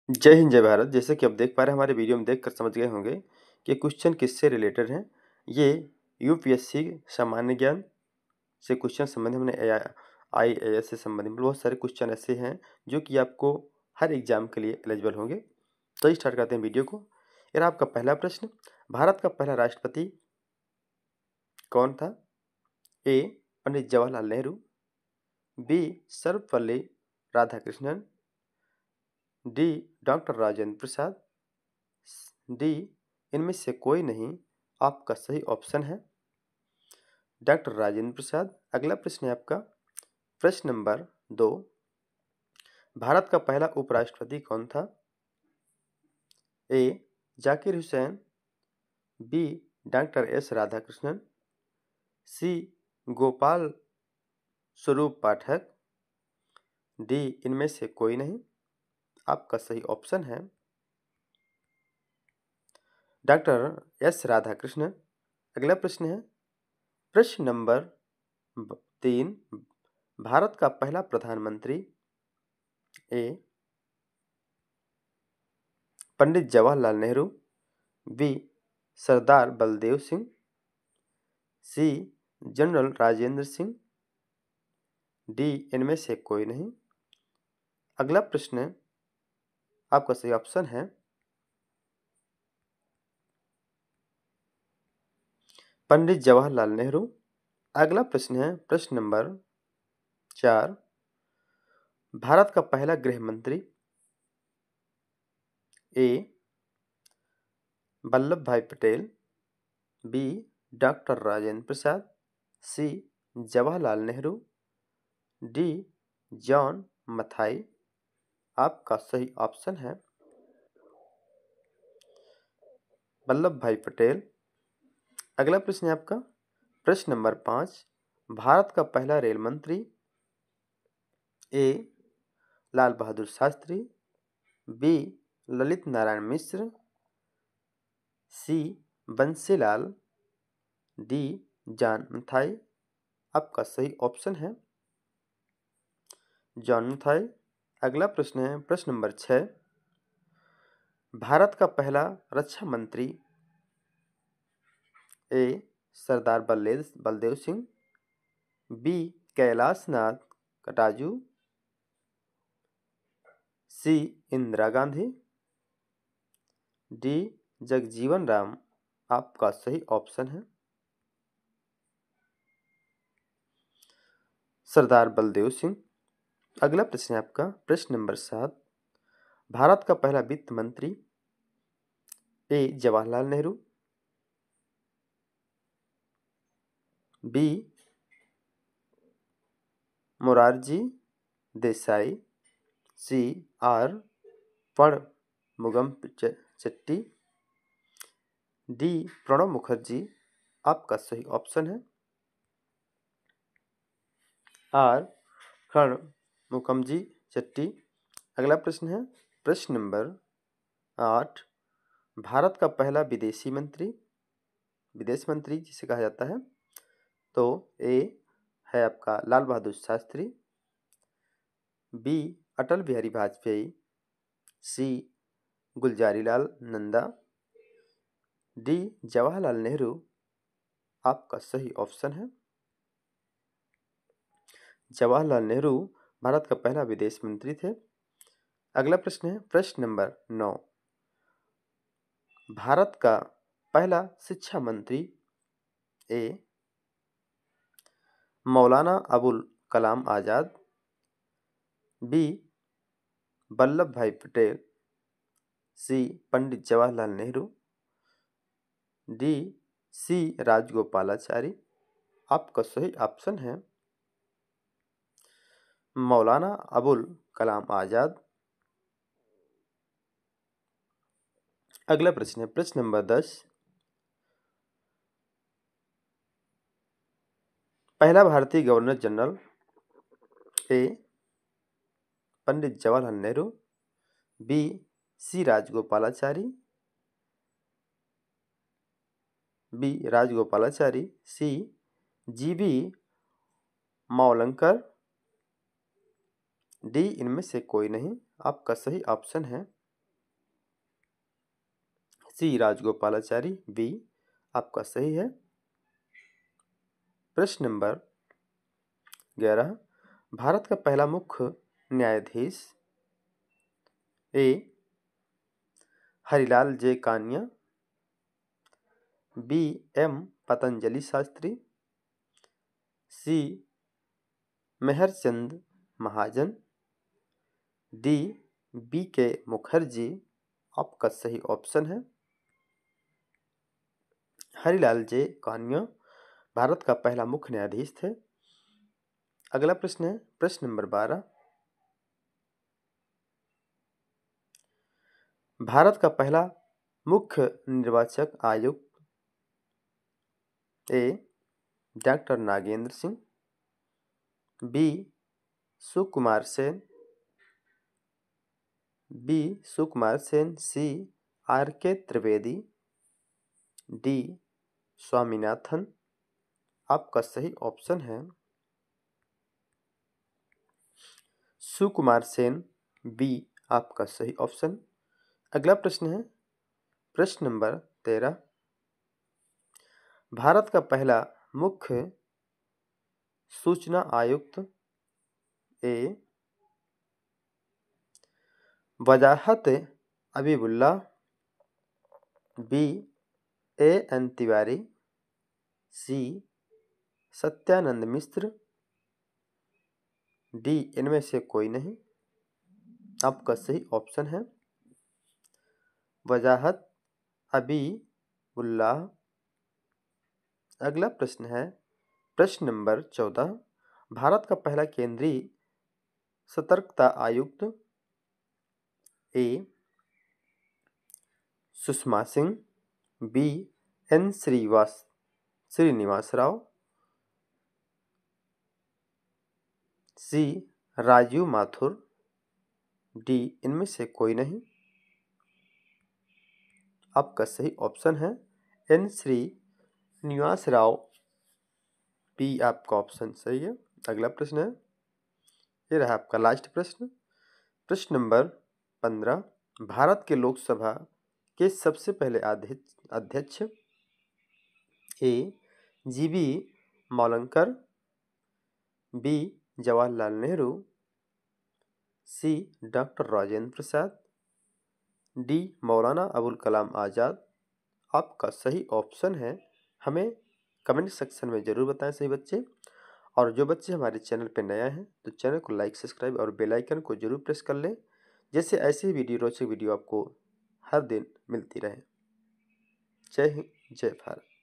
जय हिंद जय भारत। जैसे कि आप देख पा रहे हैं, हमारे वीडियो में देखकर समझ गए होंगे कि क्वेश्चन किससे रिलेटेड हैं। ये यूपीएससी सामान्य ज्ञान से क्वेश्चन संबंधित हमने आईएएस से संबंधित बहुत सारे क्वेश्चन ऐसे हैं जो कि आपको हर एग्जाम के लिए एलिजिबल होंगे। तो स्टार्ट करते हैं वीडियो को। यार, आपका पहला प्रश्न, भारत का पहला राष्ट्रपति कौन था? A Pandit Jawaharlal Nehru, B Sarvepalli Radhakrishnan, D doctor Rajendra Prasad, D इनमें से कोई नहीं। आपका सही ऑप्शन है डॉक्टर राजेंद्र प्रसाद। अगला प्रश्न है आपका प्रश्न नंबर 2, भारत का पहला उपराष्ट्रपति कौन था? A Zakir Hussain, B doctor S Radhakrishnan, C Gopal Swarup Pathak, D इनमें से कोई नहीं। आपका सही ऑप्शन है डॉक्टर एस राधाकृष्णन। अगला प्रश्न है प्रश्न नंबर 3, भारत का पहला प्रधानमंत्री ए पंडित जवाहरलाल नेहरू, बी सरदार बलदेव सिंह, सी जनरल राजेंद्र सिंह, डी इनमें से कोई नहीं। अगला प्रश्न आपका सही ऑप्शन है पंडित जवाहरलाल नेहरू। अगला प्रश्न है प्रश्न नंबर 4, भारत का पहला गृह मंत्री ए वल्लभ भाई पटेल, बी डॉक्टर राजेंद्र प्रसाद, सी जवाहरलाल नेहरू, डी जॉन मथाई। आपका सही ऑप्शन है वल्लभ भाई पटेल। अगला प्रश्न है आपका प्रश्न नंबर 5, भारत का पहला रेल मंत्री ए लाल बहादुर शास्त्री, बी ललित नारायण मिश्र, सी बंसीलाल, डी जॉन मथाई। आपका सही ऑप्शन है जॉन मथाई। अगला प्रश्न है प्रश्न नंबर 6, भारत का पहला रक्षा मंत्री ए सरदार बलदेव सिंह, बी कैलाश नाथ कटाजू, सी इंदिरा गांधी, डी जगजीवन राम। आपका सही ऑप्शन है सरदार बलदेव सिंह। अगला प्रश्न है आपका प्रश्न नंबर 7, भारत का पहला वित्त मंत्री A Jawaharlal Nehru, B Morarji Desai, C R Shanmukham Chetty, D Pranab Mukherjee. आपका सही ऑप्शन है आर प्रणमुखर्जी चट्टी। अगला प्रश्न है प्रश्न नंबर 8, भारत का पहला विदेश मंत्री जिसे कहा जाता है, तो ए है आपका लाल बहादुर शास्त्री, बी अटल बिहारी वाजपेयी, सी गुलजारीलाल नंदा, डी जवाहरलाल नेहरू। आपका सही ऑप्शन है जवाहरलाल नेहरू भारत का पहला विदेश मंत्री थे। अगला प्रश्न है प्रश्न नंबर 9, भारत का पहला शिक्षा मंत्री ए मौलाना अबुल कलाम आजाद, बी वल्लभ भाई पटेल, सी पंडित जवाहरलाल नेहरू, डी सी राजगोपालाचारी। आपका सही ऑप्शन है मौलाना अबुल कलाम आजाद। अगला प्रश्न है प्रश्न नंबर 10, पहला भारतीय governor general A Pandit Jawaharlal Nehru, B C Rajagopalachari, C GB Mavalankar, D इनमें से कोई नहीं। आपका सही ऑप्शन है सी राजगोपालाचारी, बी आपका सही है। प्रश्न नंबर 11, भारत का पहला मुख्य न्यायाधीश ए हरिलाल जे कानिया, बी एम पतंजलि शास्त्री, सी मेहरचंद महाजन, डी बी के मुखर्जी। आपका सही ऑप्शन है हरिलाल जे कानिया भारत का पहला मुख्य न्यायाधीश थे। अगला प्रश्न है प्रश्न नंबर 12, भारत का पहला मुख्य निर्वाचक आयुक्त ए doctor Nagendra Singh, B Sukumar Sen, C R के त्रिवेदी, डी स्वामीनाथन। आपका सही ऑप्शन है सुकुमार सेन, बी आपका सही ऑप्शन। अगला प्रश्न है प्रश्न नंबर 13, भारत का पहला मुख्य सूचना आयुक्त ए वजाहत अबीबुल्ला, B A N Tiwari, C Satyanand Mishra, D इनमें से कोई नहीं। आपका सही ऑप्शन है वजाहत अबीबुल्लाह। अगला प्रश्न है प्रश्न नंबर 14, भारत का पहला केंद्रीय सतर्कता आयुक्त ए सुषमा सिंह, बी एन श्रीनिवास राव, सी राजीव माथुर, डी इनमें से कोई नहीं। आपका सही ऑप्शन है एन श्रीनिवास राव, बी आपका ऑप्शन सही है। अगला प्रश्न है, ये रहा आपका लास्ट प्रश्न। प्रश्न नंबर 15, भारत के लोकसभा के सबसे पहले अध्यक्ष ए जीबी मौलंकर, बी जवाहरलाल नेहरू, सी डॉक्टर राजेंद्र प्रसाद, डी मौलाना अबुल कलाम आज़ाद। आपका सही ऑप्शन है, हमें कमेंट सेक्शन में ज़रूर बताएं सही बच्चे। और जो बच्चे हमारे चैनल पर नया हैं तो चैनल को लाइक, सब्सक्राइब और बेल आइकन को जरूर प्रेस कर लें, जैसे ऐसे ही रोचक वीडियो आपको हर दिन मिलती रहे। जय हिंद, जय भारत।